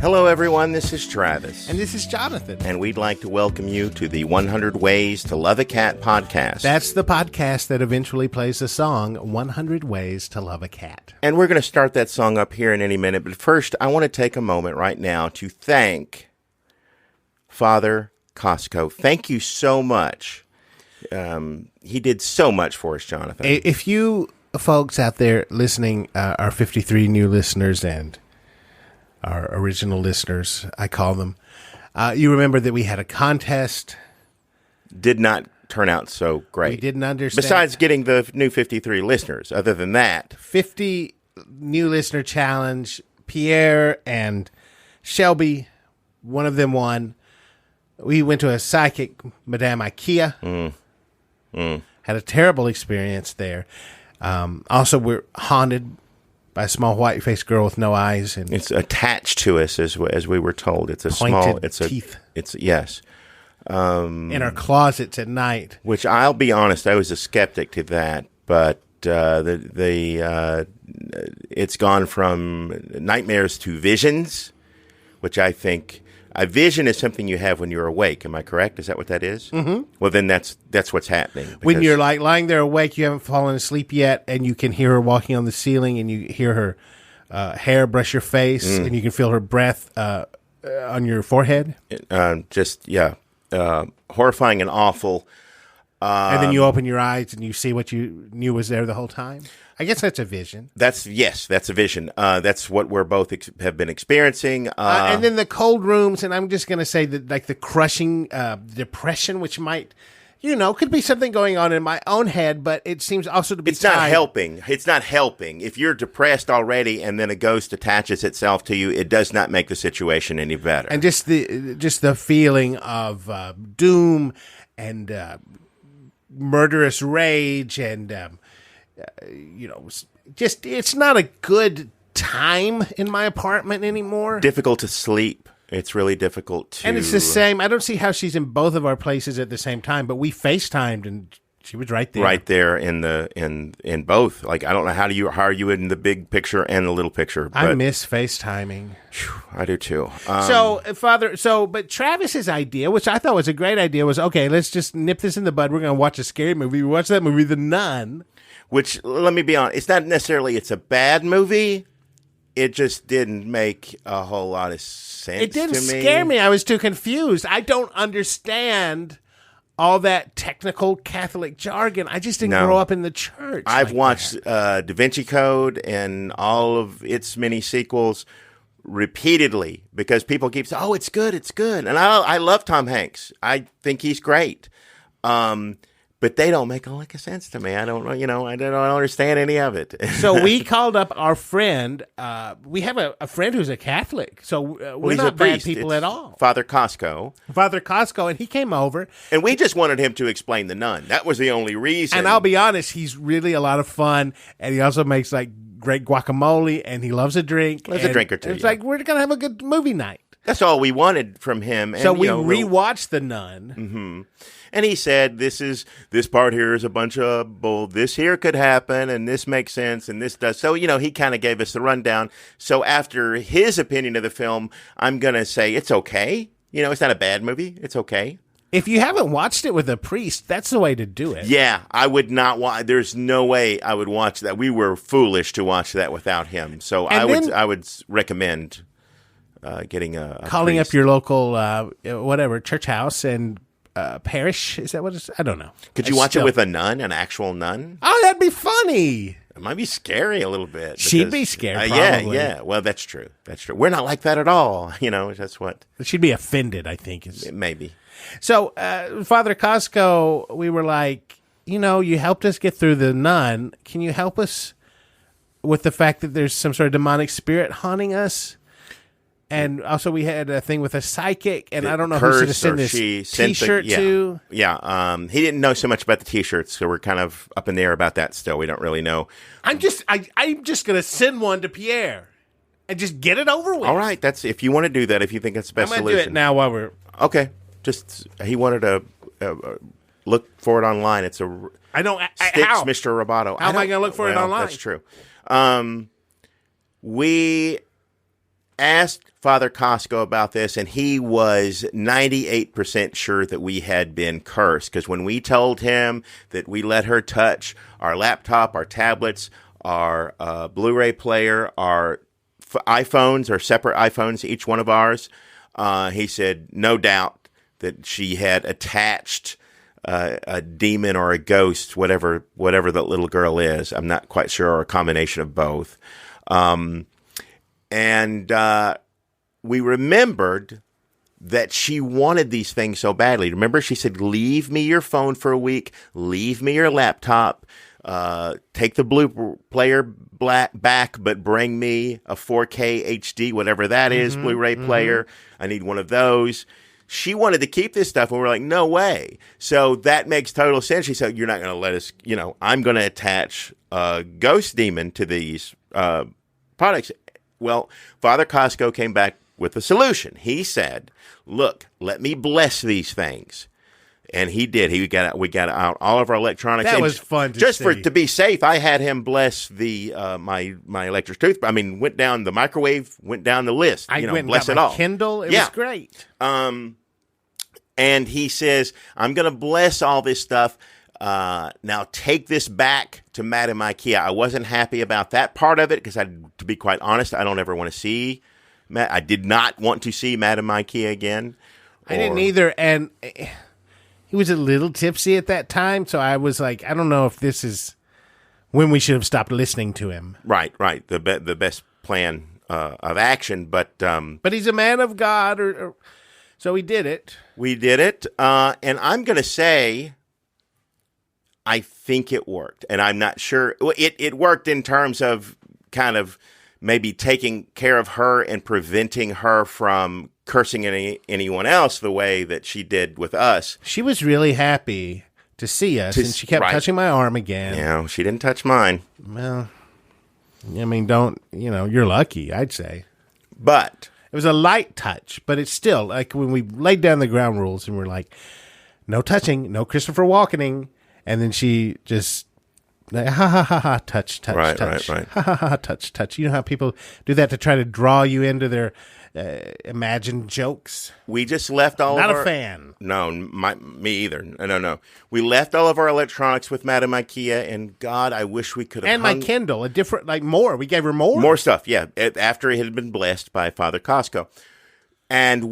Hello, everyone. This is Travis. And this is Jonathan. And we'd like to welcome you to the 100 Ways to Love a Cat podcast. That's the podcast that eventually plays the song 100 Ways to Love a Cat. And we're going to start that song up here in any minute. But first, I want to take a moment right now to thank Father Costco. Thank you so much. He did so much for us, Jonathan. If you folks out there listening, our 53 new listeners and our original listeners, I call them, you remember that we had a contest. Did not turn out so great. We didn't understand. Besides getting the new 53 listeners, other than that. 50 new listener challenge. Pierre and Shelby, one of them won. We went to a psychic, Madame Ikea. Had a terrible experience there. Also, we're haunted by a small white-faced girl with no eyes, and it's attached to us, as we were told. It's a teeth. Yes. In our closets at night. Which I'll be honest, I was a skeptic to that, but it's gone from nightmares to visions, which I think a vision is something you have when you're awake. Am I correct? Is that what that is? Mm-hmm. Well, then that's what's happening. When you're like lying there awake, you haven't fallen asleep yet, and you can hear her walking on the ceiling, and you hear her hair brush your face, and you can feel her breath on your forehead. Horrifying and awful. And then you open your eyes and you see what you knew was there the whole time. I guess that's a vision. That's a vision. That's what we're both have been experiencing. And then the cold rooms, and I'm just going to say that, like the crushing depression, which might, could be something going on in my own head, but it seems also to be. It's not helping. It's not helping. If you're depressed already, and then a ghost attaches itself to you, it does not make the situation any better. And just the feeling of doom and murderous rage, and it's not a good time in my apartment anymore. Difficult to sleep. It's really difficult to. And it's the same. I don't see how she's in both of our places at the same time, but we FaceTimed and she was right there. Right there in both. Like, I don't know how are you in the big picture and the little picture. But I miss FaceTiming. I do too. But Travis's idea, which I thought was a great idea, was okay, let's just nip this in the bud. We're going to watch a scary movie. We watched that movie, The Nun. Which, let me be honest, it's not necessarily it's a bad movie. It just didn't make a whole lot of sense to me. It didn't scare me. I was too confused. I don't understand all that technical Catholic jargon. I just didn't grow up in the church. I've watched Da Vinci Code and all of its many sequels repeatedly because people keep saying, "Oh, it's good, it's good," and I love Tom Hanks. I think he's great. But they don't make a lick of sense to me. I don't know. I don't understand any of it. So we called up our friend. We have a friend who's a Catholic. So we're not bad people at all. Father Costco, and he came over. And we just wanted him to explain The Nun. That was the only reason. And I'll be honest, he's really a lot of fun. And he also makes like great guacamole. And he loves a drink. Loves a drink or two. It's like we're going to have a good movie night. That's all we wanted from him. And, so we rewatched The Nun. Mm-hmm. And he said, this part here is a bunch of bull. This here could happen, and this makes sense, and this does. So, he kind of gave us the rundown. So after his opinion of the film, I'm going to say it's okay. It's not a bad movie. It's okay. If you haven't watched it with a priest, that's the way to do it. Yeah, I would not watch. There's no way I would watch that. We were foolish to watch that without him. So I would recommend getting a calling priest. up your local church house and parish. Is that what it's? I don't know. Could you watch it with a nun, an actual nun? Oh, that'd be funny. It might be scary a little bit. She'd be scared, probably. Yeah. Well, that's true. We're not like that at all. That's what. She'd be offended, I think. Maybe. So, Father Costco, we were like, you helped us get through The Nun. Can you help us with the fact that there's some sort of demonic spirit haunting us? And also, we had a thing with a psychic, and I don't know who should send this T-shirt to. Yeah, he didn't know so much about the T-shirts, so we're kind of up in the air about that still. We don't really know. I'm just going to send one to Pierre and just get it over with. All right, that's if you want to do that, if you think that's the best solution. I'm going to do it now while we're... Okay, he wanted to look for it online. It's a... I don't... Sticks, how? Mr. Roboto. How am I going to look for it online? That's true. We... asked Father Costco about this, and he was 98% sure that we had been cursed. Because when we told him that we let her touch our laptop, our tablets, our Blu-ray player, our iPhones, or separate iPhones, each one of ours, he said, no doubt that she had attached a demon or a ghost, whatever that little girl is. I'm not quite sure, or a combination of both. And we remembered that she wanted these things so badly. Remember, she said, leave me your phone for a week, leave me your laptop, take the Blu player back, but bring me a 4K HD, whatever that is, Blu-ray player. I need one of those. She wanted to keep this stuff, and we're like, no way. So that makes total sense. She said, you're not going to let us, I'm going to attach a ghost demon to these products. Well, Father Costco came back with a solution. He said, look, let me bless these things. And he did. We got out all of our electronics. That was fun to just see. To be safe, I had him bless the my electric toothbrush. I mean, went down the microwave, went down the list. I went and bless got it my all. Kindle. It was great. And he says, I'm going to bless all this stuff. Now take this back to Madame IKEA. I wasn't happy about that part of it because, to be quite honest, I don't ever want to see. I did not want to see Madame IKEA again. I didn't either, and he was a little tipsy at that time, so I was like, I don't know if this is when we should have stopped listening to him. Right. The best plan of action, but he's a man of God, so we did it. We did it, and I'm going to say, I think it worked, and I'm not sure. It worked in terms of kind of maybe taking care of her and preventing her from cursing anyone else the way that she did with us. She was really happy to see us, and she kept touching my arm again. Yeah, she didn't touch mine. Well, I mean, you're lucky, I'd say. But it was a light touch, but it's still like when we laid down the ground rules and we're like, no touching, no Christopher Walkening. And then she just, ha ha ha ha, touch, touch, touch. Right. Ha ha ha, touch, touch. You know how people do that to try to draw you into their imagined jokes? We just left all Not of our... a fan. No, me either. No. We left all of our electronics with Madame IKEA, and God, I wish we could have And my Kindle, a different, more. We gave her more. More stuff, yeah, after it had been blessed by Father Costco. And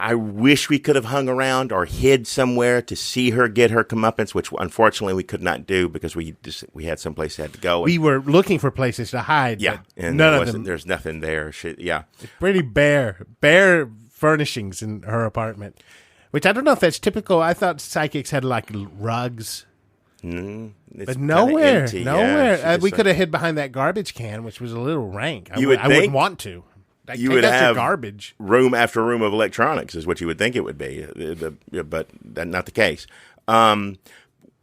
I wish we could have hung around or hid somewhere to see her get her comeuppance, which unfortunately we could not do because we had someplace we had to go. We were looking for places to hide. Yeah, and none of them. There's nothing there. Yeah, it's pretty bare furnishings in her apartment, which I don't know if that's typical. I thought psychics had like rugs. But nowhere. Yeah, we could have hid behind that garbage can, which was a little rank. I wouldn't want to. You would have garbage. Room after room of electronics is what you would think it would be, but that's not the case.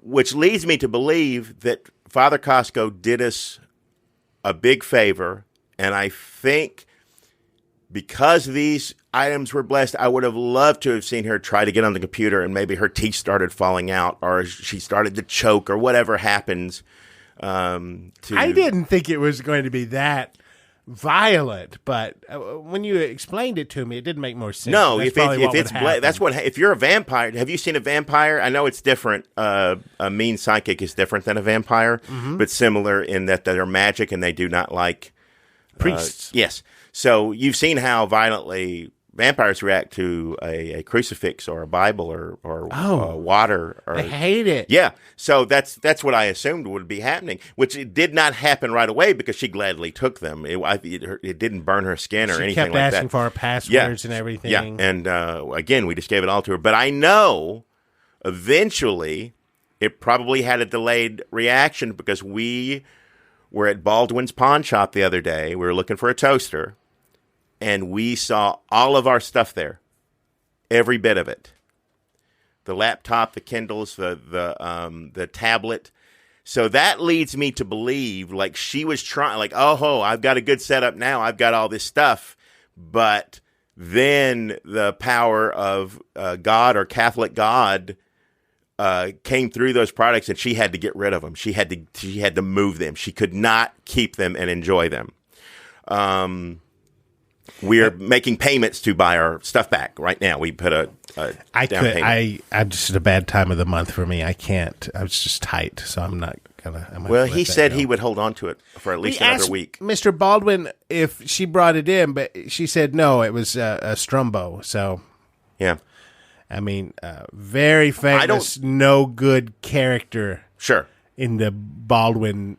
Which leads me to believe that Father Costco did us a big favor, and I think because these items were blessed, I would have loved to have seen her try to get on the computer and maybe her teeth started falling out or she started to choke or whatever happens. I didn't think it was going to be that violent, but when you explained it to me, it didn't make more sense. No, if you're a vampire, have you seen a vampire? I know it's different. A mean psychic is different than a vampire, but similar in that they're magic and they do not like priests. Yes, so you've seen how violently vampires react to a crucifix or a Bible or water. Or, I hate it. Yeah, so that's what I assumed would be happening, which it did not happen right away because she gladly took them. It didn't burn her skin or anything like that. She kept asking for our passwords and everything. Yeah, and again, we just gave it all to her. But I know eventually it probably had a delayed reaction because we were at Baldwin's pawn shop the other day. We were looking for a toaster. And we saw all of our stuff there, every bit of it. The laptop, the Kindles, the tablet. So that leads me to believe, like she was trying, like, I've got a good setup now. I've got all this stuff. But then the power of God or Catholic God came through those products, and she had to get rid of them. She had to move them. She could not keep them and enjoy them. We're making payments to buy our stuff back right now. We put a down payment. I'm just at a bad time of the month for me. I can't. I was just tight, so I'm not gonna. Well, he said he would hold on to it for at least another week. Mr. Baldwin, if she brought it in, but she said no, it was a Strumbo. So yeah, I mean, very famous, no good character. Sure, in the Baldwin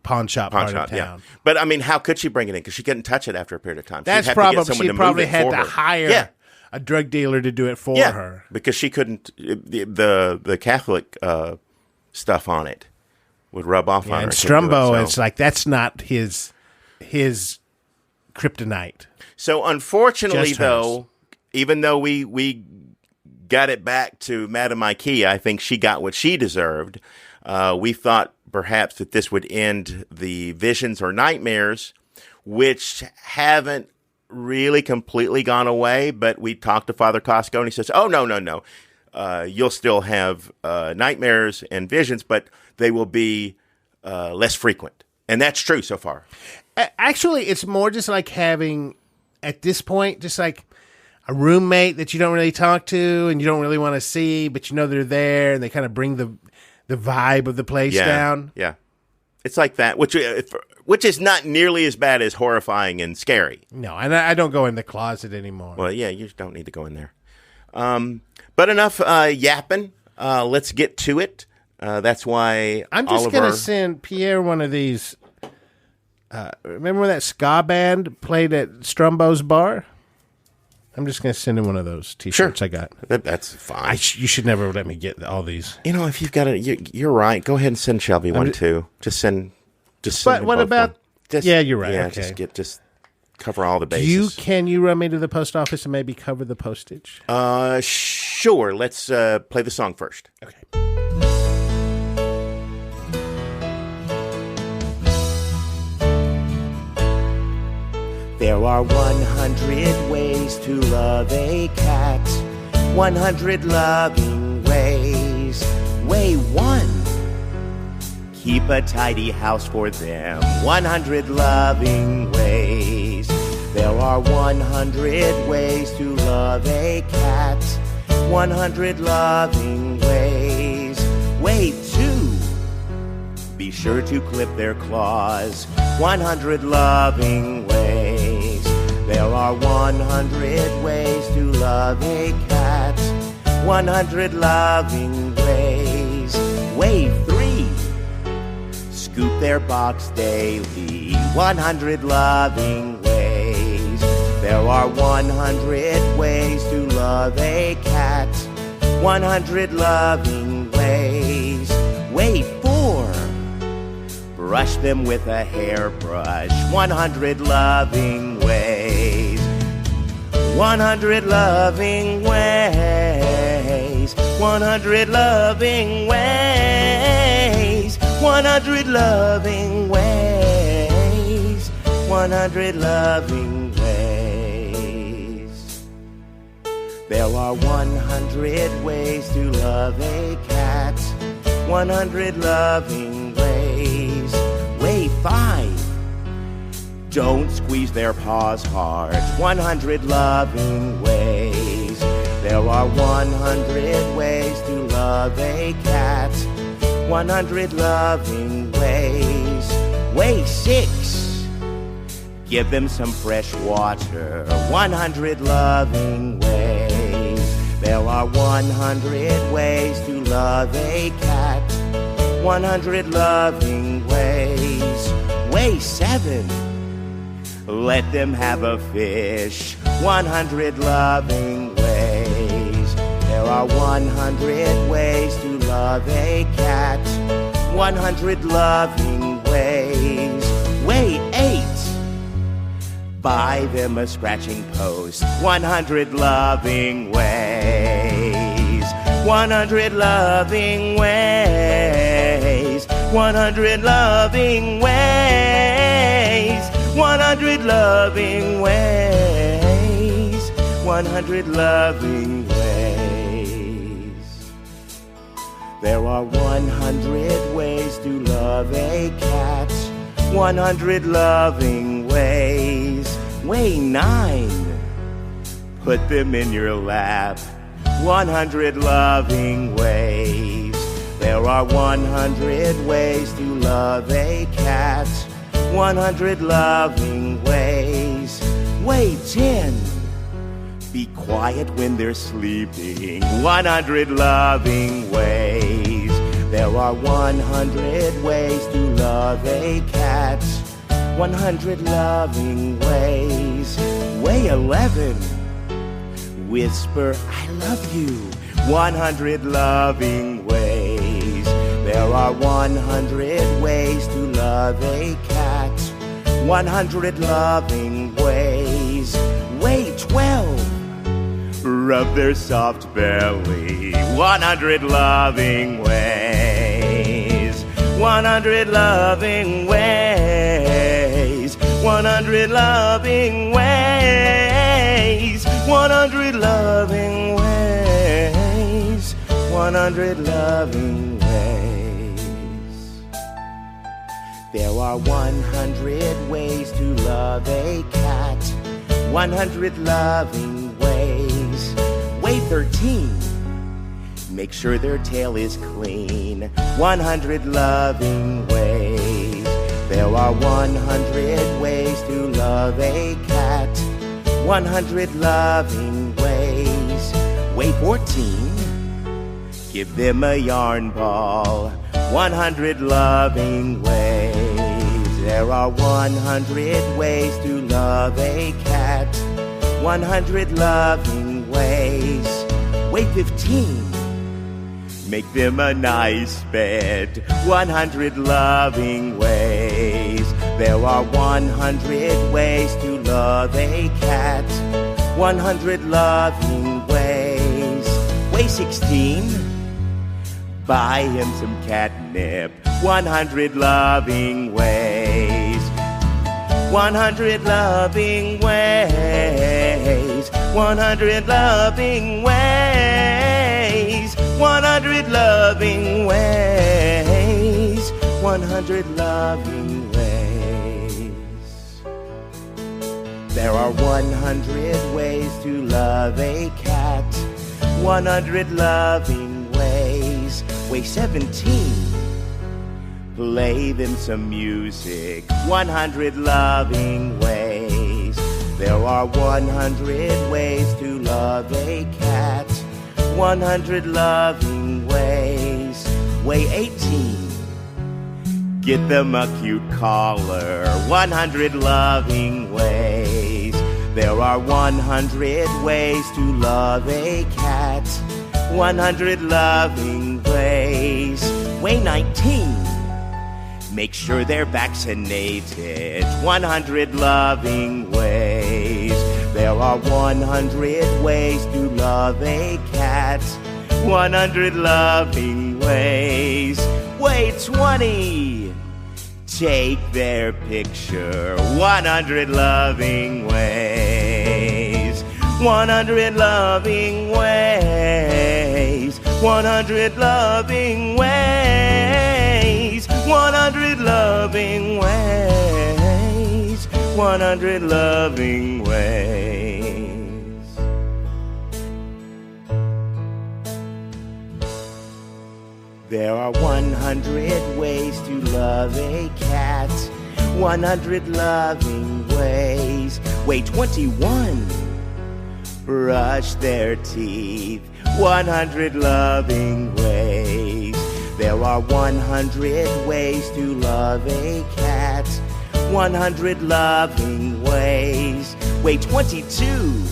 pawn shop part of town. Yeah. But I mean, how could she bring it in? Because she couldn't touch it after a period of time. That's probably she probably had to hire a drug dealer to do it for her because she couldn't. The Catholic stuff on it would rub off on her. And Strumbo, it's like that's not his kryptonite. So unfortunately, though, even though we got it back to Madame Ikea, I think she got what she deserved. We thought perhaps that this would end the visions or nightmares, which haven't really completely gone away. But we talked to Father Costco, and he says, "Oh no, you'll still have nightmares and visions, but they will be less frequent." And that's true so far. Actually, it's more just like having, at this point, just like a roommate that you don't really talk to and you don't really want to see, but you know they're there, and they kind of bring the vibe of the place down. Yeah. It's like that, which is not nearly as bad as horrifying and scary. No, and I don't go in the closet anymore. Well, yeah, you don't need to go in there. But enough yapping. Let's get to it. That's why I'm just going to send Pierre one of these. Remember when that ska band played at Strumbo's bar? I'm just going to send him one of those T-shirts I got. That's fine. You should never let me get all these. You know, if you've got you're right. Go ahead and send Shelby one too. Just send. But what about? Yeah, you're right. Yeah, okay. just cover all the bases. Can you run me to the post office and maybe cover the postage? Sure. Let's play the song first. Okay. There are 100 ways to love a cat, 100 loving ways. Way 1, keep a tidy house for them, 100 loving ways. There are 100 ways to love a cat, 100 loving ways. Way 2, be sure to clip their claws, 100 loving ways. There are 100 ways to love a cat, 100 loving ways. Way 3, scoop their box daily, 100 loving ways. There are 100 ways to love a cat, 100 loving ways. Way 4, brush them with a hairbrush, 100 loving ways. 100 loving ways. 100 loving ways. 100 loving ways. 100 loving ways. There are 100 ways to love a cat, 100 loving ways. Way 5, don't squeeze their paws hard, 100 loving ways. There are 100 ways to love a cat, 100 loving ways. Way 6, give them some fresh water, 100 loving ways. There are 100 ways to love a cat, 100 loving ways. Way 7, let them have a fish, 100 loving ways. There are 100 ways to love a cat, 100 loving ways. Way 8, buy them a scratching post, 100 loving ways. 100 loving ways. 100 loving ways. 100 loving ways. 100 loving ways. There are 100 ways to love a cat, 100 loving ways. Weigh 9. Put them in your lap. 100 loving ways. There are 100 ways to love a cat. 100 loving ways. Weigh 10. Be quiet when they're sleeping. 100 loving ways. There are 100 ways to love a cat. 100 loving ways. Weigh 11. Whisper, I love you. 100 loving ways. There are 100 ways to love a cat. 100 loving ways. Weigh 12. Rub their soft belly. 100 loving ways. 100 loving ways. 100 loving ways. 100 loving ways. 100 loving ways. There are 100 ways to love a cat. 100 loving ways. Weigh 13. Make sure their tail is clean. 100 loving ways. There are 100 ways to love a cat. 100 loving ways. Weigh 14. Give them a yarn ball. 100 loving ways. There are 100 ways to love a cat. 100 loving ways. Weigh 15. Make them a nice bed. 100 loving ways. There are 100 ways to love a cat. 100 loving ways. Weigh 16. Buy him some catnip. 100 loving ways. 100 loving ways. 100 loving ways. 100 loving ways. 100 loving ways. There are 100 ways to love a cat. 100 loving ways. Weigh 17. Play them some music. 100 loving ways. There are 100 ways to love a cat. 100 loving ways. Weigh 18. Get them a cute collar. 100 loving ways. There are 100 ways to love a cat. 100 loving ways. Weigh 19. Make sure they're vaccinated. 100 loving ways. There are 100 ways to love a cat. 100 loving ways. Weigh 20. Take their picture. 100 loving ways. 100 loving ways. 100 loving ways. 100 loving ways. 100 loving ways. There are 100 ways to love a cat. 100 loving ways. Weigh 21. Brush their teeth. 100 loving ways. There are 100 ways to love a cat. 100 loving ways. Weigh 22.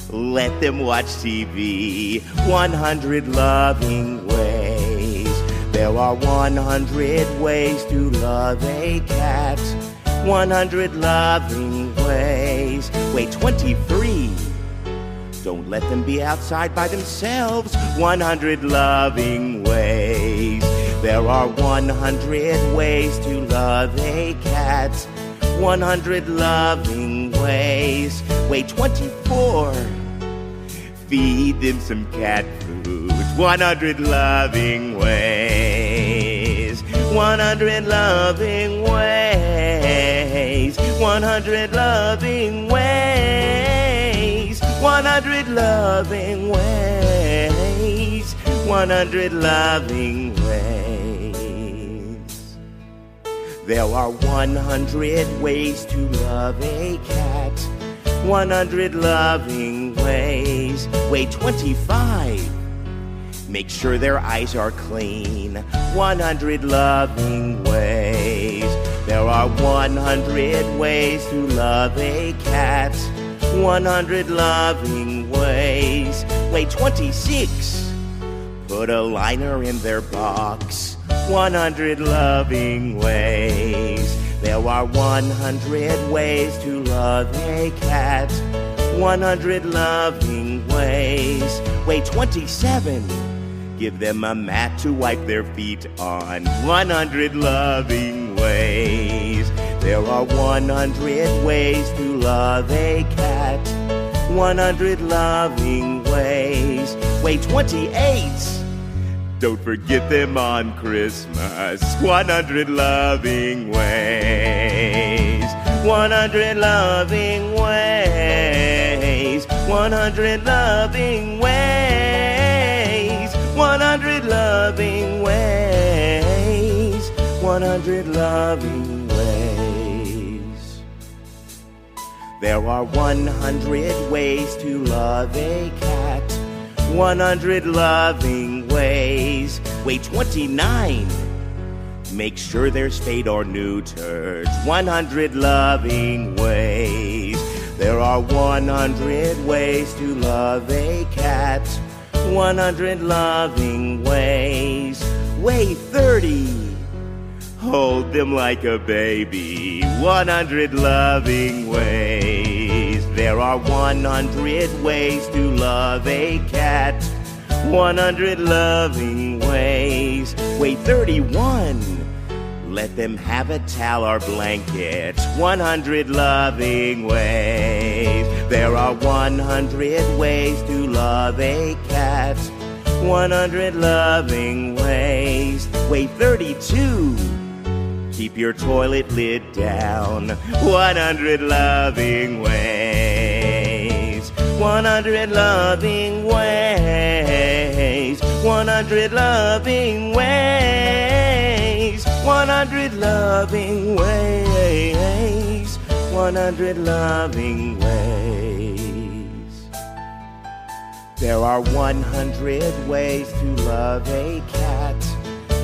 Let them watch TV. 100 loving ways. There are 100 ways to love a cat. 100 loving ways. Weigh 23. Don't let them be outside by themselves. 100 loving ways. There are 100 ways to love a cat. 100 loving ways. Weigh 24. Feed them some cat food. 100 loving ways. 100 loving ways. 100 loving ways. 100 loving ways. 100 loving ways. There are 100 ways to love a cat. 100 loving ways. Wait, 25. Make sure their eyes are clean. 100 loving ways. There are 100 ways to love a cat. 100 loving ways. Wait, 26. Put a liner in their box. 100 loving ways. There are 100 ways to love a cat. 100 loving ways. Wait, 27. Give them a mat to wipe their feet on. 100 loving ways. There are 100 ways to love a cat. 100 loving ways. Wait, 28. Don't forget them on Christmas. 100 loving ways. 100 loving ways. 100 loving ways. 100 loving ways. 100 loving ways. There are 100 ways to love a cat. 100 loving ways. Wait, 29. Make sure they're spayed or neutered. 100 loving ways. There are 100 ways to love a cat. 100 loving ways. Wait, 30. Hold them like a baby. 100 loving ways. There are 100 ways to love a cat. 100 loving ways. Wait, 31. Let them have a towel or blanket. 100 loving ways. There are 100 ways to love a cat. 100 loving ways. Wait, 32. Keep your toilet lid down. 100 loving ways. 100 loving ways. 100 loving ways. 100 loving ways. 100 loving ways. There are 100 ways to love a cat.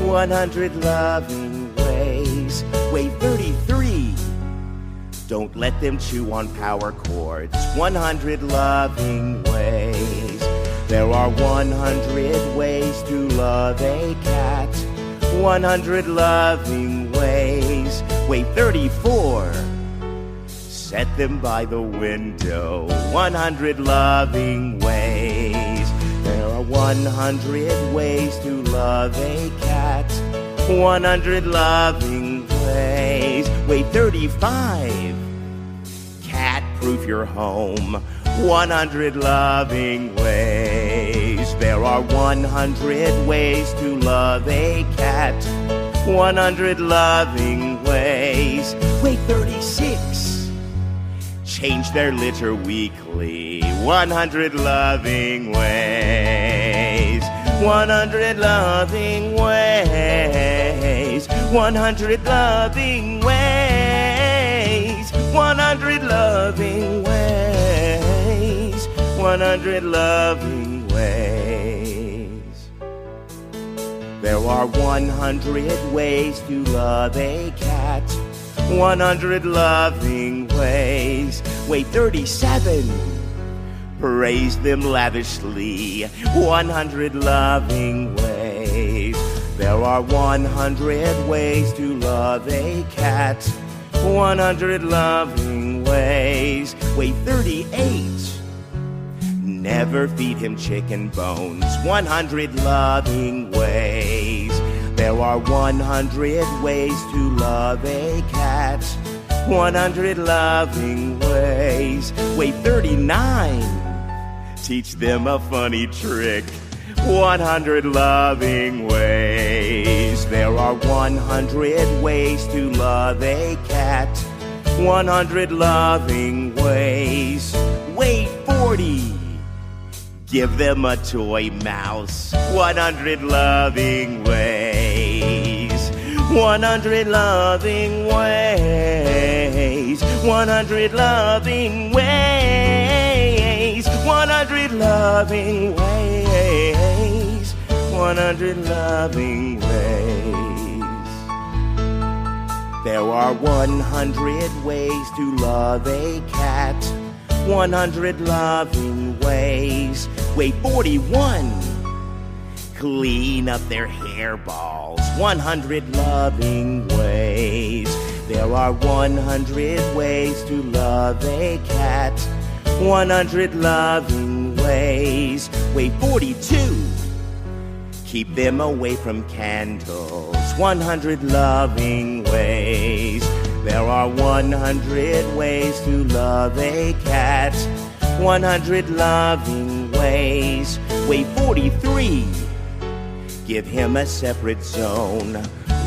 100 loving ways. Wait, 33. Don't let them chew on power cords. 100 loving ways. There are 100 ways to love a cat. 100 loving ways. Wait, 34. Set them by the window. 100 loving ways. There are 100 ways to love a cat. 100 loving ways. Wait, 35. Cat-proof your home. 100 loving ways. There are 100 ways to love a cat. 100 loving ways. Wait, 36. Change their litter weekly. 100 loving ways. 100 loving ways. 100 loving ways. 100 loving ways. 100 loving ways. There are 100 ways to love a cat. 100 loving ways. Wait, 37. Praise them lavishly. 100 loving ways. There are 100 ways to love a cat. 100 loving ways. Wait, 38. Never feed him chicken bones. 100 loving ways. There are 100 ways to love a cat. 100 loving ways. Wait, 39. Teach them a funny trick. 100 loving ways. There are 100 ways to love a cat. 100 loving ways. Wait 40. Give them a toy mouse. 100 loving ways. 100 loving ways. 100 loving ways. 100 loving ways. 100 loving ways. There are 100 ways to love a cat. 100 loving ways. Wait, 41. Clean up their hairballs. 100 loving ways. There are 100 ways to love a cat. 100 loving ways. Wait, 42. Keep them away from candles. 100 loving ways. There are 100 ways to love a cat. 100 loving ways. Wait, 43. Give him a separate zone.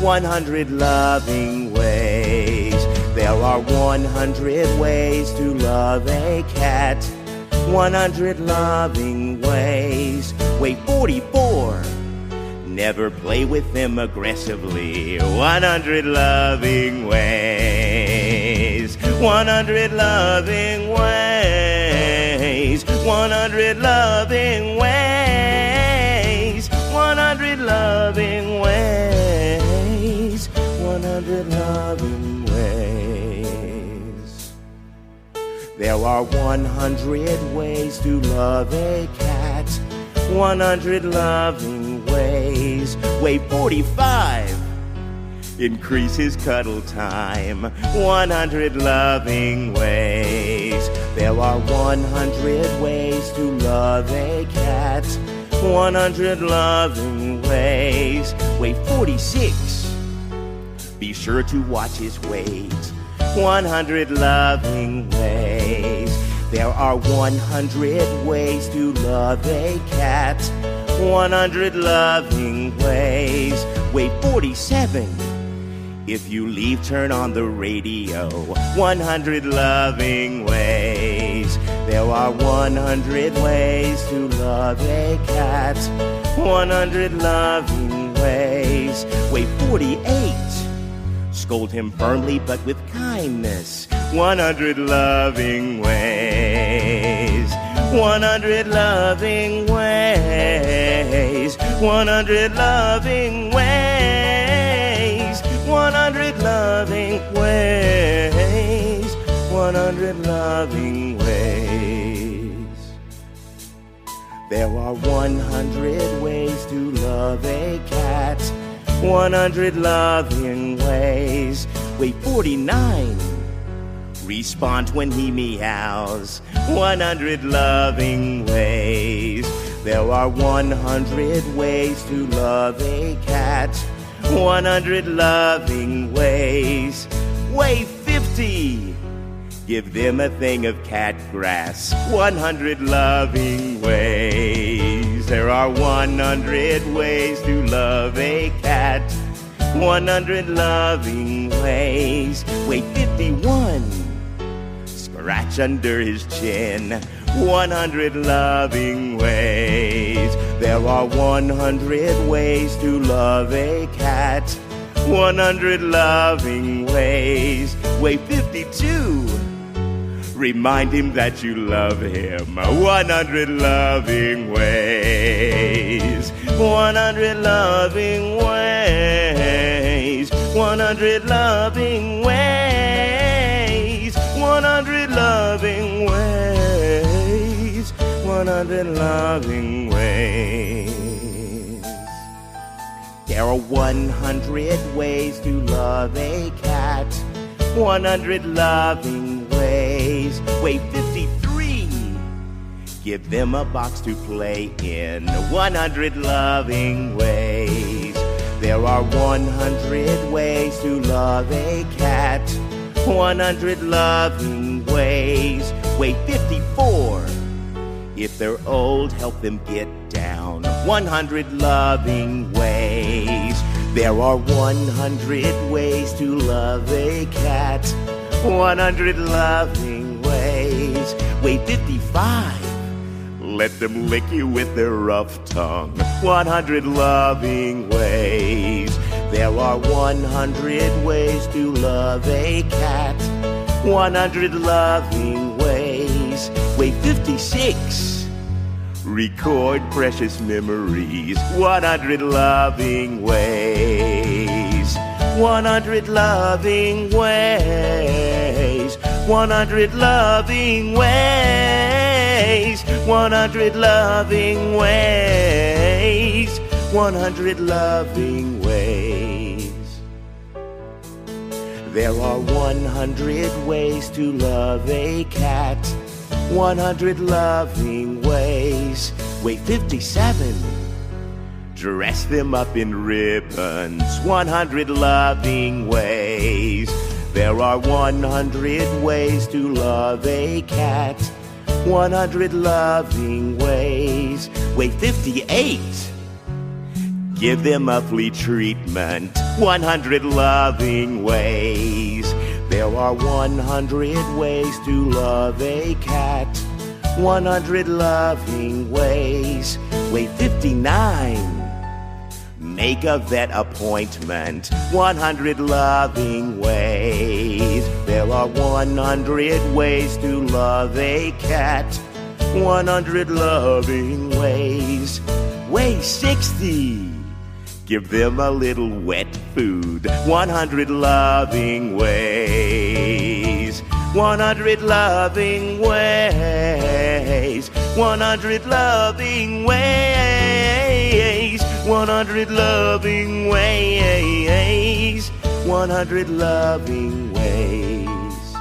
100 loving ways. There are 100 ways to love a cat. 100 loving ways. Wait, 44. Never play with them aggressively. 100 loving ways. 100 loving ways. 100 loving ways. 100 loving ways. 100 loving ways. There are 100 ways to love a cat. 100 loving ways. Wait, 45. Increase his cuddle time. 100 loving ways. There are 100 ways to love a cat. 100 loving ways. Wait, 46. Be sure to watch his weight. 100 loving ways. There are 100 ways to love a cat. 100 loving ways. Wait, 47. If you leave, turn on the radio. 100 loving ways. There are 100 ways to love a cat. 100 loving ways. Wait, 48. Scold him firmly but with kindness. 100 loving ways. 100 loving ways. 100 loving ways. 100 loving ways. 100 loving ways. There are 100 ways to love a cat. 100 loving ways. Wait, 49. Respond when he meows. 100 loving ways. There are 100 ways to love a cat. 100 loving ways. Wait, 50. Give them a thing of cat grass. 100 loving ways. There are 100 ways to love a cat. 100 loving ways. Wait, 51. Scratch under his chin. 100 loving ways. There are 100 ways to love a cat. 100 loving ways. Wait, 52. Remind him that you love him. 100 loving ways. 100 loving ways. 100 loving ways. 100 loving ways. 100 loving ways. There are 100 ways to love a cat. 100 loving ways. Wait, 53. Give them a box to play in. 100 loving ways. There are 100 ways to love a cat. 100 loving ways. Wait, 54. If they're old, help them get down. 100 loving ways. There are 100 ways to love a cat. 100 loving ways. Weigh 55. Let them lick you with their rough tongue. 100 loving ways. There are 100 ways to love a cat. 100 loving ways. Weigh 56. Record precious memories. 100 loving ways. 100 loving ways. 100 loving ways. 100 loving ways. 100 loving ways. There are 100 ways to love a cat. 100 loving ways. Weigh 57. Dress them up in ribbons. 100 loving ways. There are 100 ways to love a cat. 100 loving ways. Weigh 58. Give them a flea treatment. 100 loving ways. There are 100 ways to love a cat. 100 loving ways. Weigh 59. Make a vet appointment. 100 loving ways. There are 100 ways to love a cat. 100 loving ways. Weigh 60. Give them a little wet food. 100 loving ways. 100 loving ways. 100 loving ways. 100 loving ways. 100 loving ways.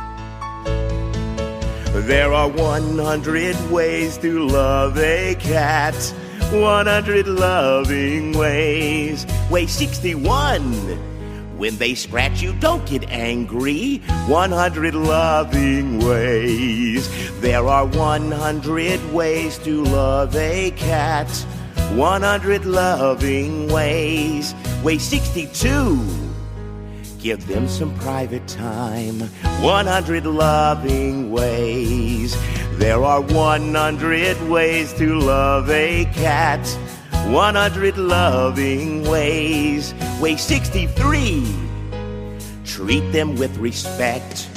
There are 100 ways to love a cat. 100 loving ways. Weigh 61. When they scratch you, don't get angry. 100 loving ways. There are 100 ways to love a cat. 100 loving ways. Weigh 62. Give them some private time. 100 loving ways. There are 100 ways to love a cat. 100 loving ways. Weigh 63. Treat them with respect.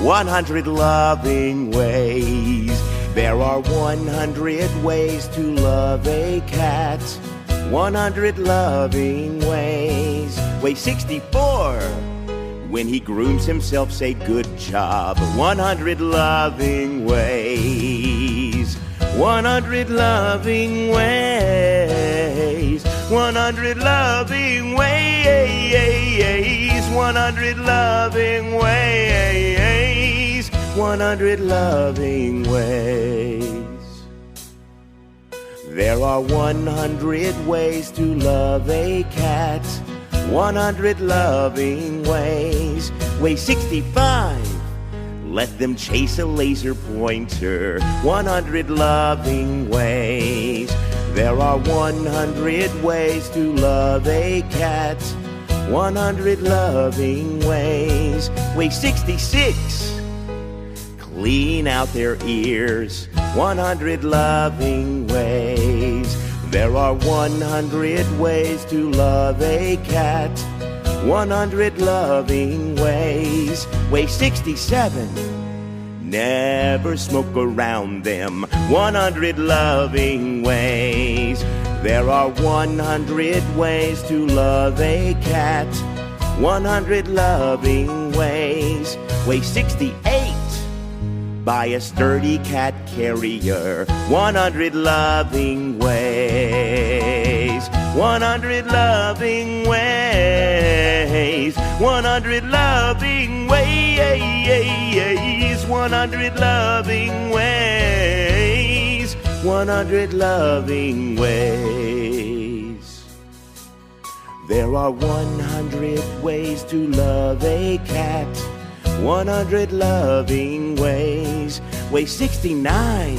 100 loving ways. There are 100 ways to love a cat. 100 loving ways. Weigh 64. When he grooms himself, say good job. 100 loving ways. 100 loving ways. 100 loving ways. 100 loving ways. 100 loving ways. There are 100 ways to love a cat. 100 loving ways. Weigh 65. Let them chase a laser pointer. 100 loving ways. There are 100 ways to love a cat. 100 loving ways. Weigh 66. Clean out their ears. 100 loving ways. There are 100 ways to love a cat. 100 loving ways. Weigh 67. Never smoke around them. 100 loving ways. There are 100 ways to love a cat. 100 loving ways. Weigh 68. Buy a sturdy cat carrier. 100 loving ways. 100 loving ways. 100 loving ways. 100 loving ways. 100 loving ways. There are 100 ways to love a cat. 100 loving ways. Weigh 69.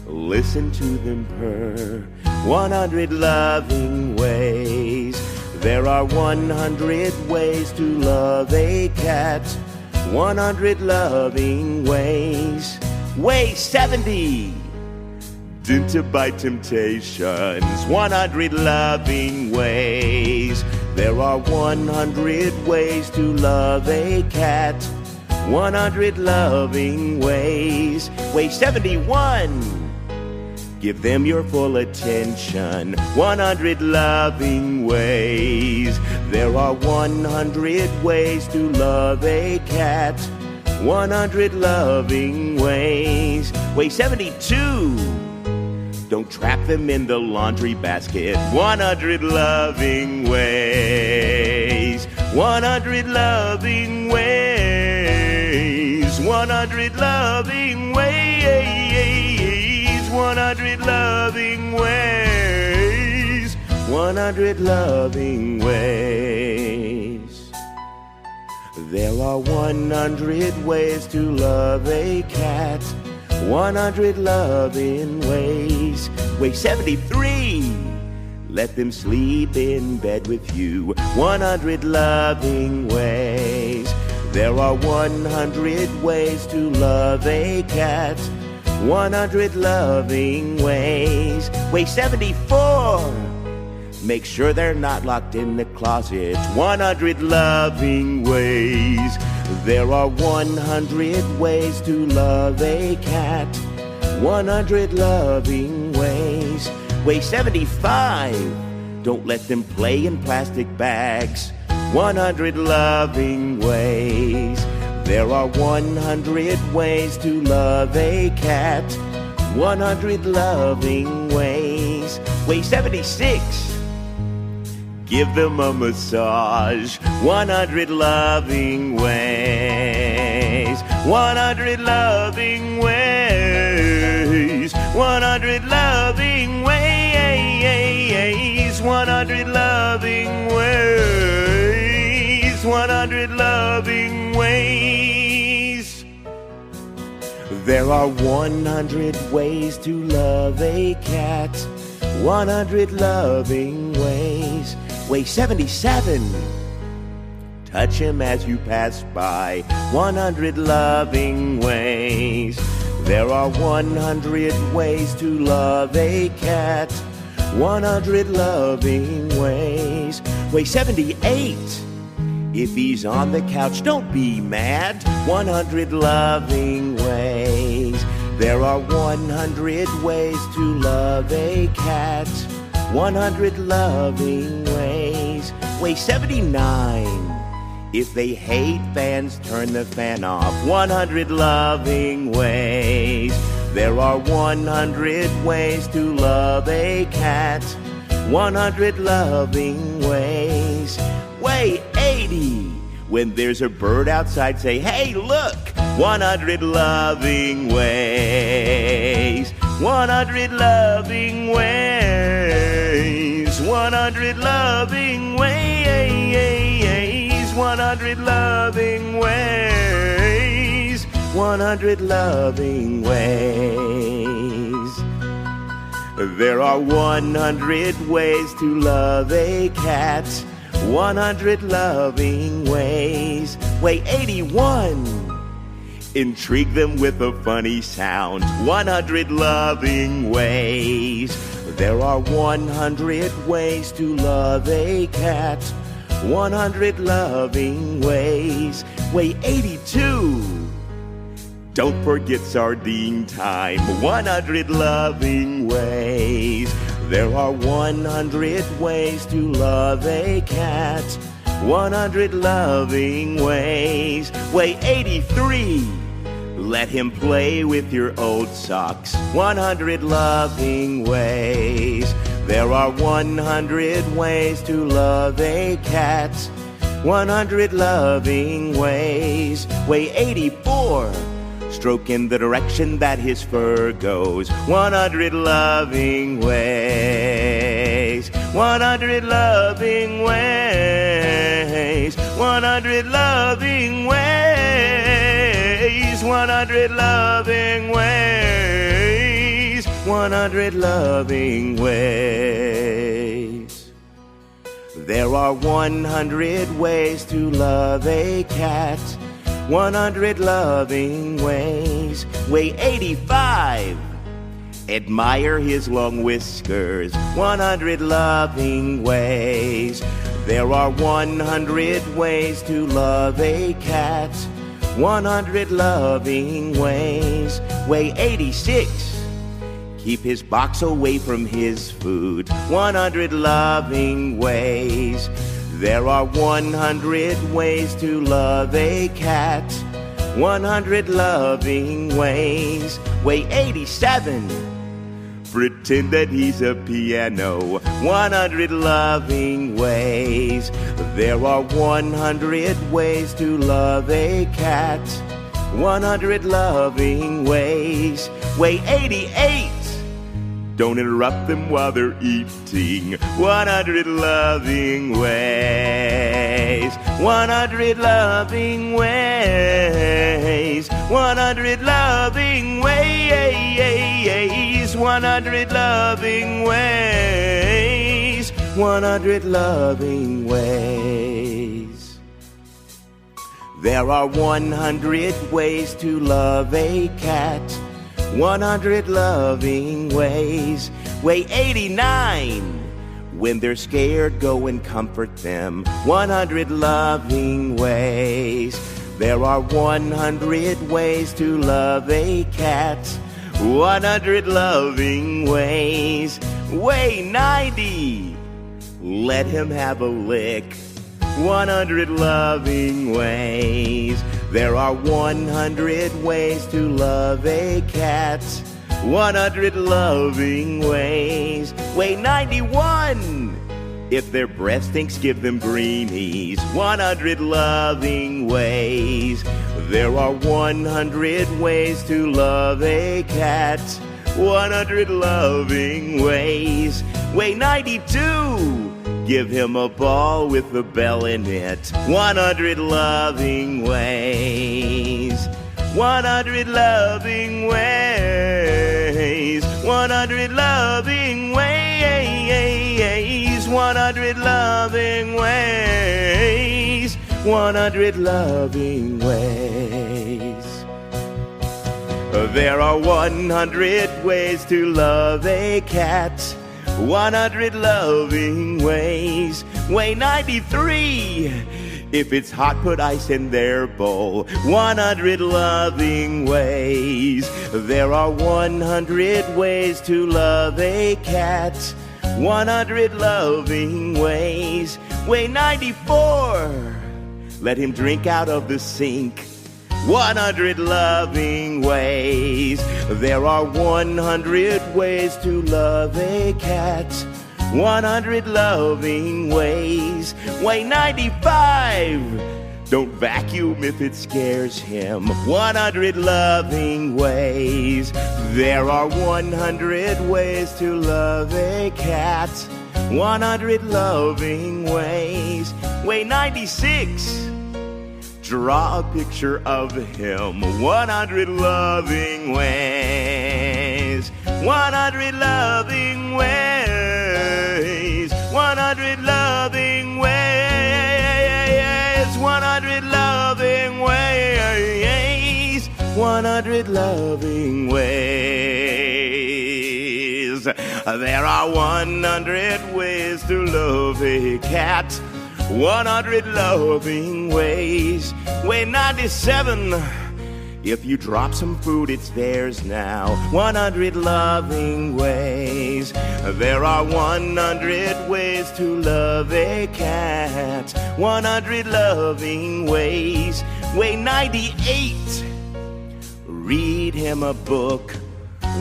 Listen to them purr. 100 loving ways. There are 100 ways to love a cat. 100 loving ways. Way 70. Dented by temptations. 100 loving ways. There are 100 ways to love a cat. 100 loving ways. Way 71. Give them your full attention. 100 loving ways. There are 100 ways to love a cat. 100 loving ways. Way 72. Don't trap them in the laundry basket. 100 loving ways. 100 loving ways. 100 loving ways. 100 loving ways. 100 loving ways. There are 100 ways to love a cat. 100 loving ways. Way 73. Let them sleep in bed with you. 100 loving ways. There are 100 ways to love a cat. 100 loving ways. Way 74. Make sure they're not locked in the closet. 100 loving ways. There are 100 ways to love a cat. 100 loving ways. Way 75. Don't let them play in plastic bags. 100 loving ways. There are 100 ways to love a cat. 100 loving ways. Way 76. Give them a massage. 100 loving ways. 100 loving ways. 100 loving ways. 100 loving ways. 100 loving ways. There are 100 ways to love a cat. 100 loving ways. Way 77. Touch him as you pass by. 100 loving ways. There are 100 ways to love a cat. 100 loving ways. Way 78. If he's on the couch, don't be mad. 100 loving ways. There are 100 ways to love a cat. 100 loving ways. Way 79. If they hate fans, turn the fan off. 100 loving ways. There are 100 ways to love a cat. 100 loving ways. Way 80. When there's a bird outside, say, hey, look. 100 loving ways. 100 loving ways. 100 loving ways. 100 loving ways. 100 loving ways. There are 100 ways to love a cat. 100 loving ways. Way 81. Intrigue them with a funny sound. 100 loving ways. There are 100 ways to love a cat. 100 loving ways. Way 82. Don't forget sardine time. 100 loving ways. There are 100 ways to love a cat. 100 loving ways. Way 83. Let him play with your old socks. 100 loving ways. There are 100 ways to love a cat. 100 loving ways. Way 84. Stroke in the direction that his fur goes. 100 loving ways. 100 loving ways. 100 loving ways. 100 loving ways. 100 loving ways. There are 100 ways to love a cat. 100 loving ways. Way 85. Admire his long whiskers. 100 loving ways. There are 100 ways to love a cat. 100 loving ways. Way 86. Keep his box away from his food. 100 loving ways. There are 100 ways to love a cat. 100 loving ways. Way 87. Pretend that he's a piano. 100 loving ways. There are 100 ways to love a cat. 100 loving ways. Way 88. Don't interrupt them while they're eating. 100 loving ways. 100 loving ways. 100 loving ways. 100 loving ways. 100 loving ways. There are 100 ways to love a cat. 100 loving ways. Way 89. When they're scared, go and comfort them. 100 loving ways. There are 100 ways to love a cat. 100 loving ways. Way 90. Let him have a lick. 100 loving ways. There are 100 ways to love a cat. 100 loving ways. Way 91. If their breath stinks, give them greenies. 100 loving ways. There are 100 ways to love a cat. 100 loving ways. Way 92. Give him a ball with a bell in it. 100 loving ways. 100 loving ways. 100 loving ways. 100 loving ways. 100 loving ways. There are 100 ways to love a cat. 100 loving ways. Way 93. If it's hot, put ice in their bowl. 100 loving ways. There are 100 ways to love a cat. 100 loving ways. Way 94. Let him drink out of the sink. 100 loving ways. There are 100 ways to love a cat. 100 loving ways. Way 95. Don't vacuum if it scares him. 100 loving ways. There are 100 ways to love a cat. 100 loving ways. Way 96. Draw a picture of him. 100 loving ways. 100 loving ways. 100 loving ways. 100 loving ways. 100 loving ways. There are 100 ways to love a cat. 100 loving ways. Way 97. If you drop some food, it's theirs now. 100 loving ways. There are 100 ways to love a cat. 100 loving ways. Way 98. Read him a book.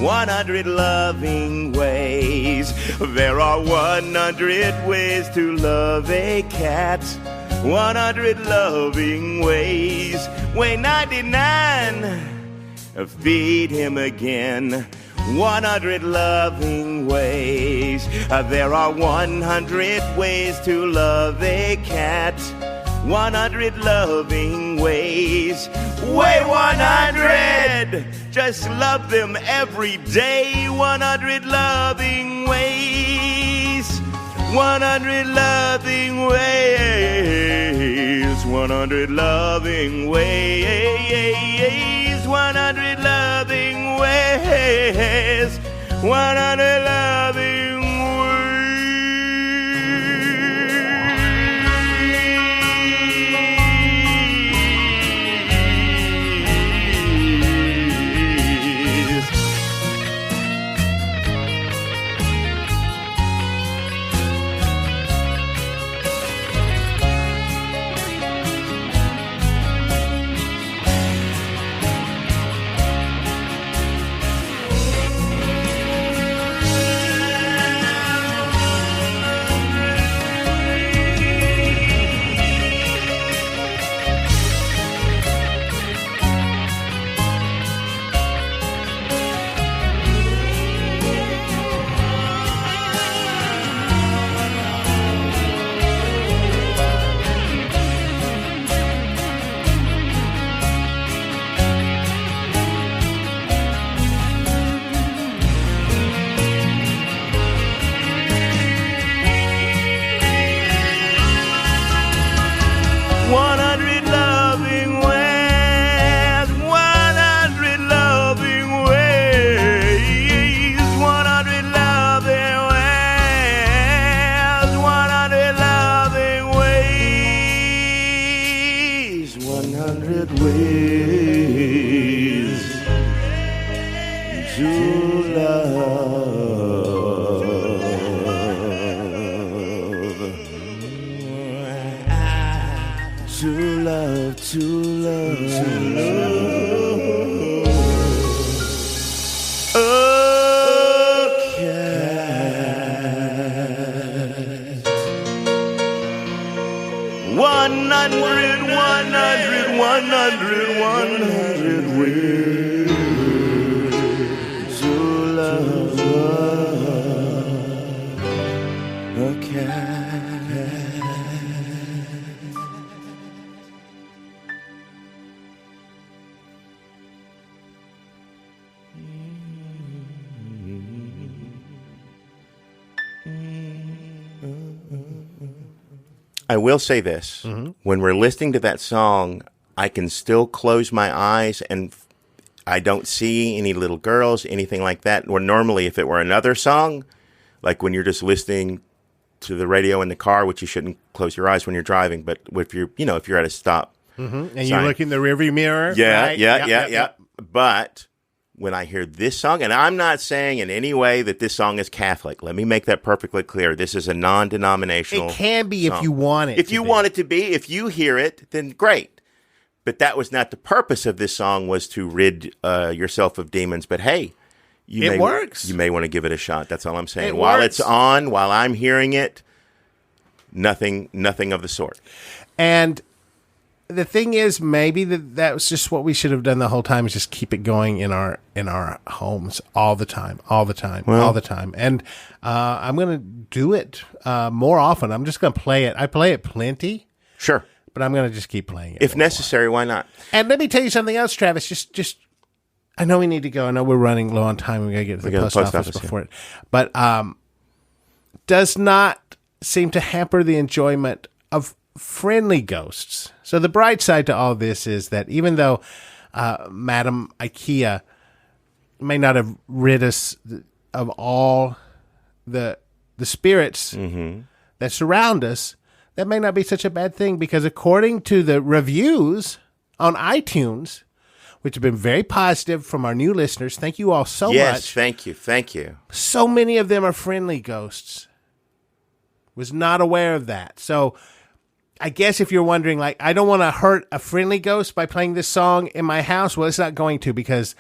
100 loving ways. There are 100 ways to love a cat. 100 loving ways. Way 99. Feed him again. 100 loving ways. There are 100 ways to love a cat. 100 loving ways. Way 100. Just love them every day. 100 loving ways. 100 loving ways, 100 loving ways, 100 loving ways, 100 loving ways. 100 loving ways, 100 loving ways, 100 loving ways, 100 loving ways, 100 ways to love. To love, to love, to love. Okay. 100 ways to love. Okay. I will say this. When we're listening to that song, I can still close my eyes and I don't see any little girls, anything like that. Or normally, if it were another song, like when you're just listening to the radio in the car, which you shouldn't close your eyes when you're driving, but if you're, if you're at a stop. And you look in the rearview mirror. Yeah, right? yeah. But when I hear this song, and I'm not saying in any way that this song is Catholic. Let me make that perfectly clear. This is a non-denominational It can be song. if you want it. If you want it to be, if you hear it, then great. But that was not the purpose of this song, was to rid yourself of demons. But hey, It works. You may want to give it a shot. That's all I'm saying. It While works. it's on, while I'm hearing it, nothing of the sort. And the thing is, maybe that was just what we should have done the whole time, is just keep it going in our homes all the time. And I'm going to do it more often. I'm just going to play it. I play it plenty. Sure. But I'm going to just keep playing it. If necessary, why not? And let me tell you something else, Travis. Just I know we need to go. I know we're running low on time. We got to get to the post office before it. But does not seem to hamper the enjoyment of friendly ghosts. So the bright side to all this is that even though Madam IKEA may not have rid us of all the spirits that surround us, that may not be such a bad thing, because according to the reviews on iTunes, which have been very positive from our new listeners, thank you all so much. Yes, thank you. So many of them are friendly ghosts. Was not aware of that. So I guess if you're wondering, like, I don't want to hurt a friendly ghost by playing this song in my house, well, it's not going to, because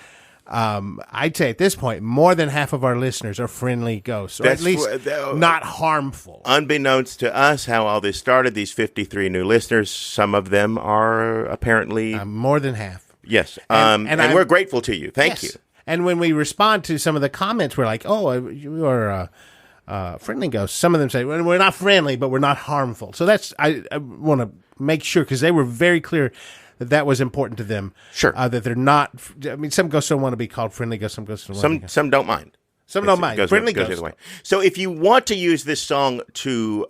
I'd say at this point, more than half of our listeners are friendly ghosts, or at least not harmful. Unbeknownst to us how all this started, these 53 new listeners, some of them are apparently... more than half. Yes, and we're grateful to you. Thank you. And when we respond to some of the comments, we're like, oh, you are... friendly ghosts. Some of them say, well, we're not friendly, but we're not harmful. So that's, I want to make sure, because they were very clear that was important to them. Sure. That they're not, I mean, some ghosts don't want to be called friendly ghosts. Some ghosts don't want to be. Some don't mind. Some don't mind. Friendly goes the ghosts other way. So if you want to use this song to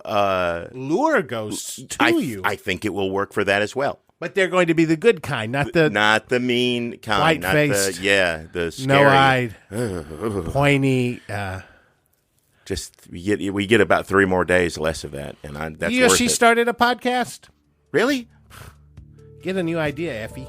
lure ghosts to you. I think it will work for that as well. But they're going to be the good kind, not the mean kind, white-faced, the scary, no-eyed, pointy. Just we get about 3 more days less of that, and that's worth She it. started a podcast. Really? Get a new idea, Effie.